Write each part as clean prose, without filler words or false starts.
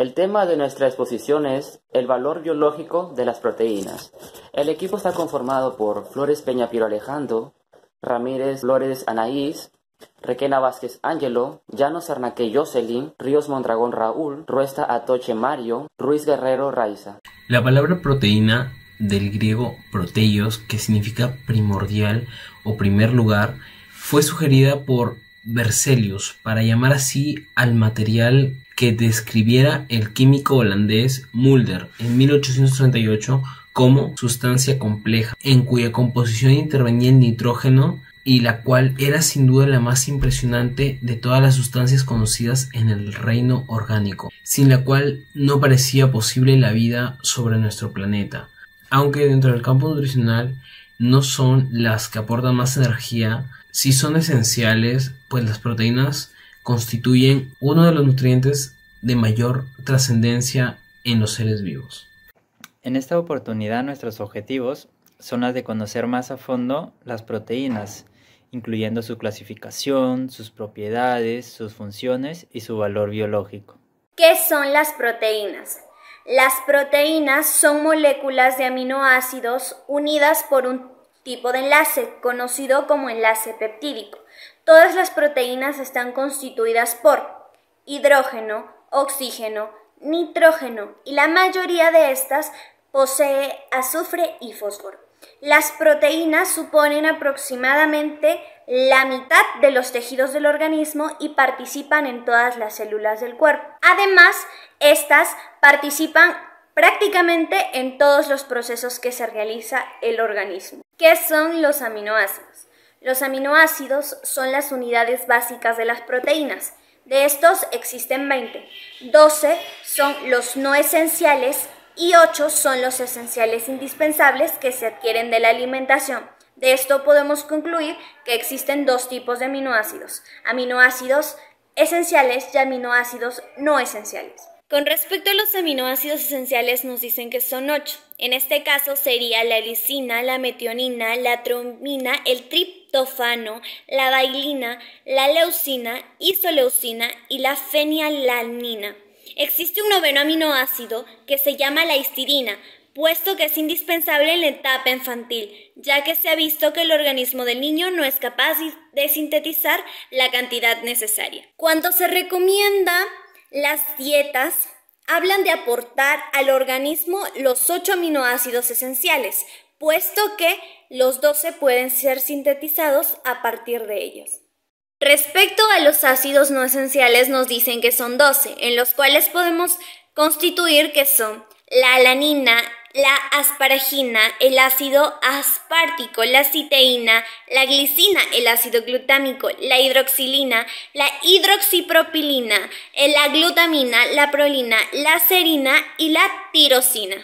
El tema de nuestra exposición es el valor biológico de las proteínas. El equipo está conformado por Flores Peña Piero Alejandro, Ramírez Flores Anaís, Requena Vázquez Ángelo, Llanos Arnaque Jocelyn, Ríos Mondragón Raúl, Ruesta Atoche Mario, Ruiz Guerrero Raiza. La palabra proteína, del griego proteios, que significa primordial o primer lugar, fue sugerida por Berzelius para llamar así al material que describiera el químico holandés Mulder en 1838 como sustancia compleja, en cuya composición intervenía el nitrógeno y la cual era sin duda la más impresionante de todas las sustancias conocidas en el reino orgánico, sin la cual no parecía posible la vida sobre nuestro planeta. Aunque dentro del campo nutricional no son las que aportan más energía, sí son esenciales, pues las proteínas constituyen uno de los nutrientes de mayor trascendencia en los seres vivos. En esta oportunidad nuestros objetivos son las de conocer más a fondo las proteínas, incluyendo su clasificación, sus propiedades, sus funciones y su valor biológico. ¿Qué son las proteínas? Las proteínas son moléculas de aminoácidos unidas por un tipo de enlace, conocido como enlace peptídico. Todas las proteínas están constituidas por hidrógeno, oxígeno, nitrógeno y la mayoría de estas posee azufre y fósforo. Las proteínas suponen aproximadamente la mitad de los tejidos del organismo y participan en todas las células del cuerpo. Además, estas participan prácticamente en todos los procesos que se realiza el organismo. ¿Qué son los aminoácidos? Los aminoácidos son las unidades básicas de las proteínas. De estos existen 20. 12 son los no esenciales y 8 son los esenciales indispensables que se adquieren de la alimentación. De esto podemos concluir que existen dos tipos de aminoácidos esenciales y aminoácidos no esenciales. Con respecto a los aminoácidos esenciales nos dicen que son 8. En este caso sería la lisina, la metionina, la trombina, el triptófano, la vailina, la leucina, isoleucina y la fenilalanina. Existe un noveno aminoácido que se llama la histidina, puesto que es indispensable en la etapa infantil, ya que se ha visto que el organismo del niño no es capaz de sintetizar la cantidad necesaria. Cuando se recomienda las dietas, hablan de aportar al organismo los 8 aminoácidos esenciales, puesto que los 12 pueden ser sintetizados a partir de ellos. Respecto a los ácidos no esenciales nos dicen que son 12, en los cuales podemos constituir que son la alanina, la asparagina, el ácido aspartico, la citeína, la glicina, el ácido glutámico, la hidroxilina, la hidroxipropilina, la glutamina, la prolina, la serina y la tirosina.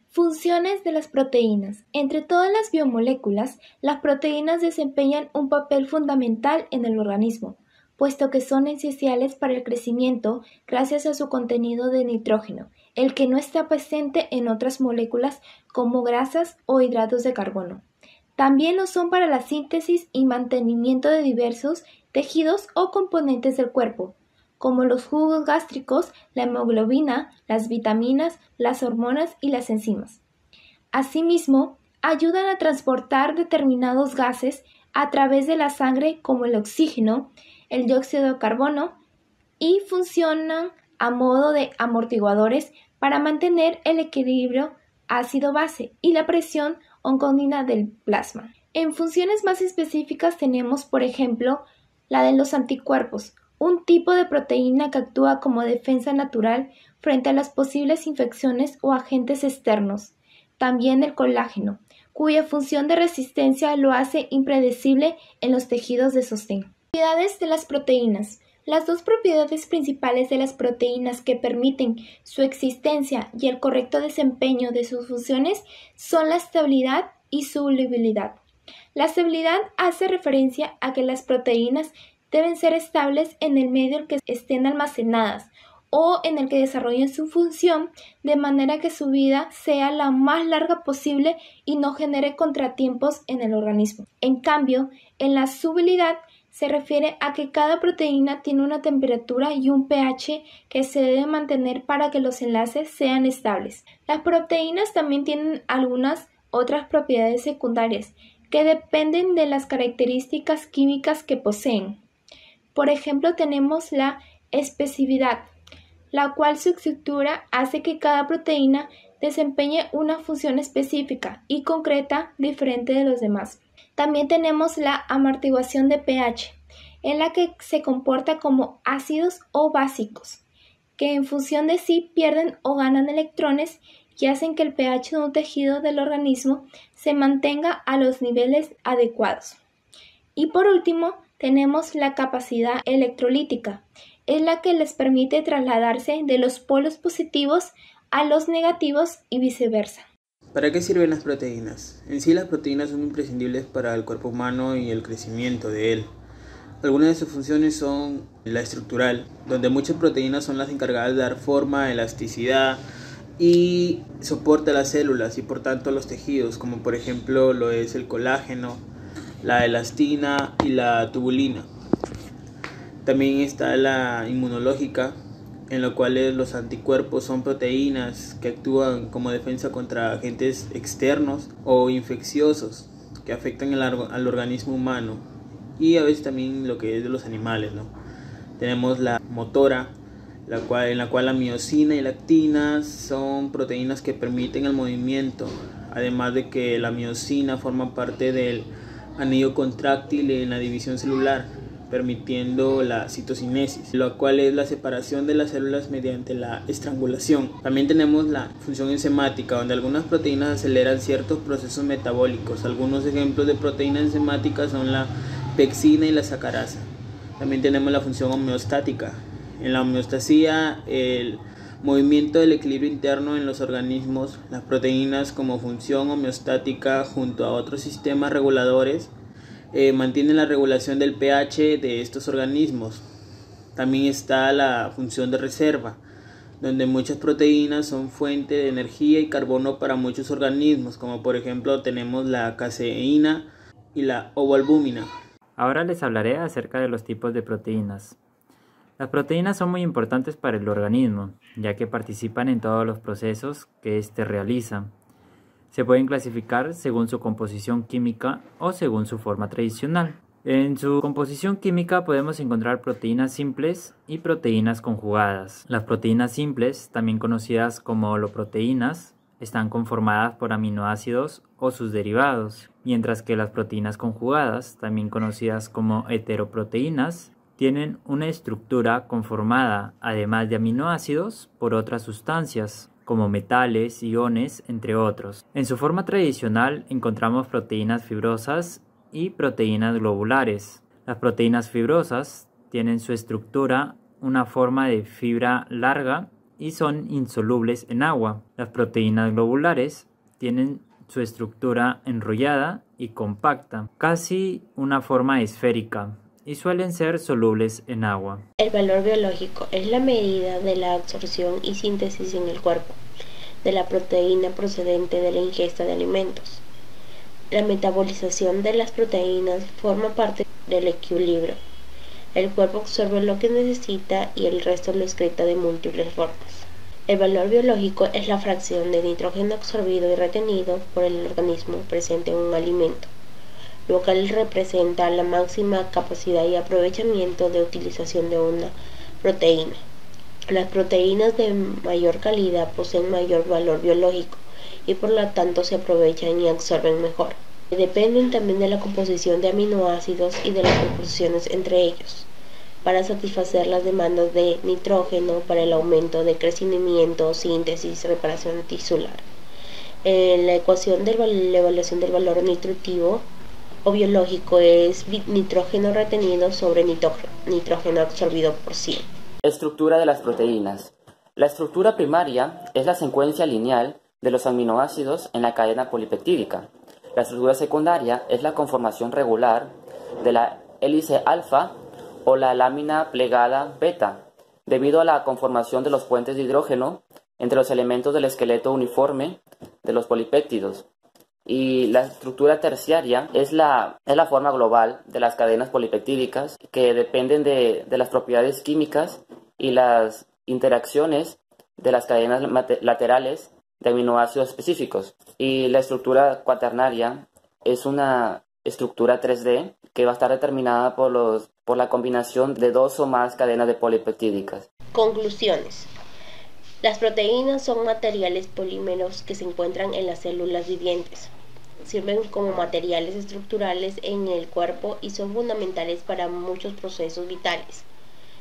Funciones de las proteínas. Entre todas las biomoléculas, las proteínas desempeñan un papel fundamental en el organismo, puesto que son esenciales para el crecimiento gracias a su contenido de nitrógeno, el que no está presente en otras moléculas como grasas o hidratos de carbono. También lo son para la síntesis y mantenimiento de diversos tejidos o componentes del cuerpo, como los jugos gástricos, la hemoglobina, las vitaminas, las hormonas y las enzimas. Asimismo, ayudan a transportar determinados gases a través de la sangre como el oxígeno, el dióxido de carbono y funcionan a modo de amortiguadores para mantener el equilibrio ácido-base y la presión oncógena del plasma. En funciones más específicas tenemos, por ejemplo, la de los anticuerpos, un tipo de proteína que actúa como defensa natural frente a las posibles infecciones o agentes externos. También el colágeno, cuya función de resistencia lo hace impredecible en los tejidos de sostén. Propiedades de las proteínas. Las dos propiedades principales de las proteínas que permiten su existencia y el correcto desempeño de sus funciones son la estabilidad y solubilidad. La estabilidad hace referencia a que las proteínas deben ser estables en el medio en que estén almacenadas o en el que desarrollen su función de manera que su vida sea la más larga posible y no genere contratiempos en el organismo. En cambio, en la solubilidad se refiere a que cada proteína tiene una temperatura y un pH que se debe mantener para que los enlaces sean estables. Las proteínas también tienen algunas otras propiedades secundarias que dependen de las características químicas que poseen. Por ejemplo, tenemos la especificidad, la cual su estructura hace que cada proteína desempeñe una función específica y concreta diferente de los demás. También tenemos la amortiguación de pH, en la que se comporta como ácidos o básicos, que en función de sí pierden o ganan electrones y hacen que el pH de un tejido del organismo se mantenga a los niveles adecuados. Y por último, tenemos la capacidad electrolítica, es la que les permite trasladarse de los polos positivos a los negativos y viceversa. ¿Para qué sirven las proteínas? En sí, las proteínas son imprescindibles para el cuerpo humano y el crecimiento de él. Algunas de sus funciones son la estructural, donde muchas proteínas son las encargadas de dar forma, elasticidad y soporte a las células y por tanto a los tejidos, como por ejemplo lo es el colágeno, la elastina y la tubulina. También está la inmunológica, en la cual los anticuerpos son proteínas que actúan como defensa contra agentes externos o infecciosos que afectan al organismo humano y a veces también lo que es de los animales, ¿no? Tenemos la motora, en la cual la miosina y la actina son proteínas que permiten el movimiento, además de que la miosina forma parte del anillo contráctil en la división celular, permitiendo la citocinesis, lo cual es la separación de las células mediante la estrangulación. También tenemos la función enzimática, donde algunas proteínas aceleran ciertos procesos metabólicos. Algunos ejemplos de proteínas enzimáticas son la pexina y la sacarasa. También tenemos la función homeostática. En la homeostasia, el movimiento del equilibrio interno en los organismos, las proteínas como función homeostática junto a otros sistemas reguladores mantienen la regulación del pH de estos organismos. También está la función de reserva, donde muchas proteínas son fuente de energía y carbono para muchos organismos, como por ejemplo tenemos la caseína y la ovalbúmina. Ahora les hablaré acerca de los tipos de proteínas. Las proteínas son muy importantes para el organismo, ya que participan en todos los procesos que éste realiza. Se pueden clasificar según su composición química o según su forma tradicional. En su composición química podemos encontrar proteínas simples y proteínas conjugadas. Las proteínas simples, también conocidas como holoproteínas, están conformadas por aminoácidos o sus derivados, mientras que las proteínas conjugadas, también conocidas como heteroproteínas, tienen una estructura conformada, además de aminoácidos, por otras sustancias, como metales, iones, entre otros. En su forma tradicional encontramos proteínas fibrosas y proteínas globulares. Las proteínas fibrosas tienen su estructura una forma de fibra larga y son insolubles en agua. Las proteínas globulares tienen su estructura enrollada y compacta, casi una forma esférica, y suelen ser solubles en agua. El valor biológico es la medida de la absorción y síntesis en el cuerpo de la proteína procedente de la ingesta de alimentos. La metabolización de las proteínas forma parte del equilibrio. El cuerpo absorbe lo que necesita y el resto lo excreta de múltiples formas. El valor biológico es la fracción de nitrógeno absorbido y retenido por el organismo presente en un alimento, lo cual representa la máxima capacidad y aprovechamiento de utilización de una proteína. Las proteínas de mayor calidad poseen mayor valor biológico y por lo tanto se aprovechan y absorben mejor. Dependen también de la composición de aminoácidos y de las proporciones entre ellos, para satisfacer las demandas de nitrógeno para el aumento de crecimiento, síntesis, reparación tisular. La ecuación de la evaluación del valor nutritivo o biológico es nitrógeno retenido sobre nitrógeno absorbido por 100. Estructura de las proteínas. La estructura primaria es la secuencia lineal de los aminoácidos en la cadena polipeptídica. La estructura secundaria es la conformación regular de la hélice alfa o la lámina plegada beta, debido a la conformación de los puentes de hidrógeno entre los elementos del esqueleto uniforme de los polipéptidos. Y la estructura terciaria es la forma global de las cadenas polipeptídicas que dependen de las propiedades químicas y las interacciones de las cadenas laterales de aminoácidos específicos. Y la estructura cuaternaria es una estructura 3D que va a estar determinada por la combinación de 2 o más cadenas de polipeptídicas. Conclusiones. Las proteínas son materiales polímeros que se encuentran en las células vivientes. Sirven como materiales estructurales en el cuerpo y son fundamentales para muchos procesos vitales.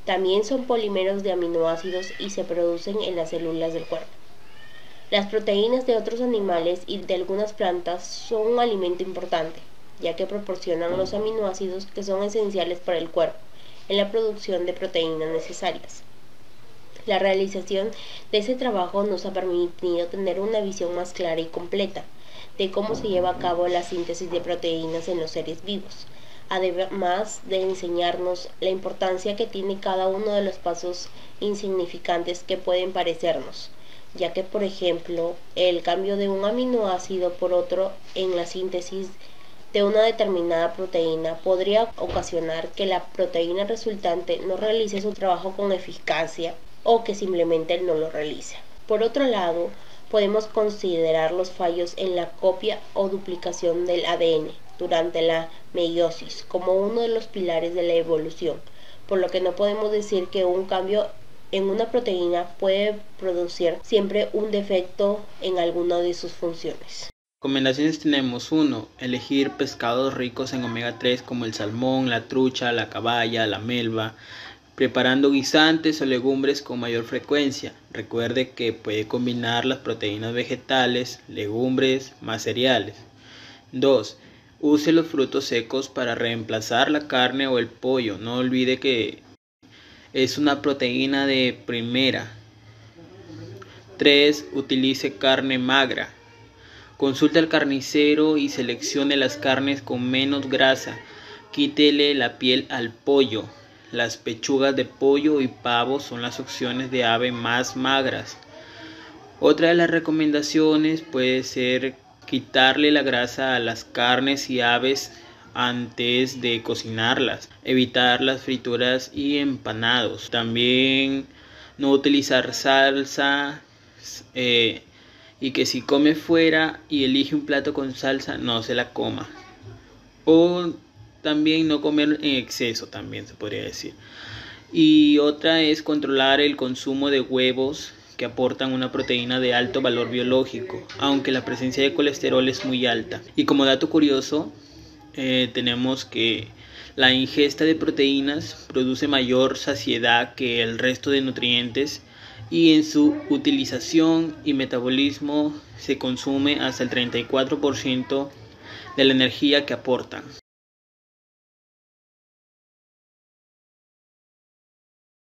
También son polímeros de aminoácidos y se producen en las células del cuerpo. Las proteínas de otros animales y de algunas plantas son un alimento importante, ya que proporcionan los aminoácidos que son esenciales para el cuerpo en la producción de proteínas necesarias. La realización de ese trabajo nos ha permitido tener una visión más clara y completa de cómo se lleva a cabo la síntesis de proteínas en los seres vivos, además de enseñarnos la importancia que tiene cada uno de los pasos insignificantes que pueden parecernos, ya que, por ejemplo, el cambio de un aminoácido por otro en la síntesis de una determinada proteína podría ocasionar que la proteína resultante no realice su trabajo con eficacia o que simplemente no lo realice. Por otro lado, podemos considerar los fallos en la copia o duplicación del ADN durante la meiosis como uno de los pilares de la evolución, por lo que no podemos decir que un cambio en una proteína puede producir siempre un defecto en alguna de sus funciones. Recomendaciones tenemos: 1. Elegir pescados ricos en omega 3 como el salmón, la trucha, la caballa, la melva, preparando guisantes o legumbres con mayor frecuencia. Recuerde que puede combinar las proteínas vegetales, legumbres más cereales. 2. Use los frutos secos para reemplazar la carne o el pollo. No olvide que es una proteína de primera. 3. Utilice carne magra. Consulte al carnicero y seleccione las carnes con menos grasa. Quítele la piel al pollo. Las pechugas de pollo y pavo son las opciones de ave más magras. Otra de las recomendaciones puede ser quitarle la grasa a las carnes y aves antes de cocinarlas. Evitar las frituras y empanados. También no utilizar salsa y que si come fuera y elige un plato con salsa, no se la coma. O también no comer en exceso, también se podría decir. Y otra es controlar el consumo de huevos que aportan una proteína de alto valor biológico, aunque la presencia de colesterol es muy alta. Y como dato curioso, tenemos que la ingesta de proteínas produce mayor saciedad que el resto de nutrientes, y en su utilización y metabolismo se consume hasta el 34% de la energía que aportan.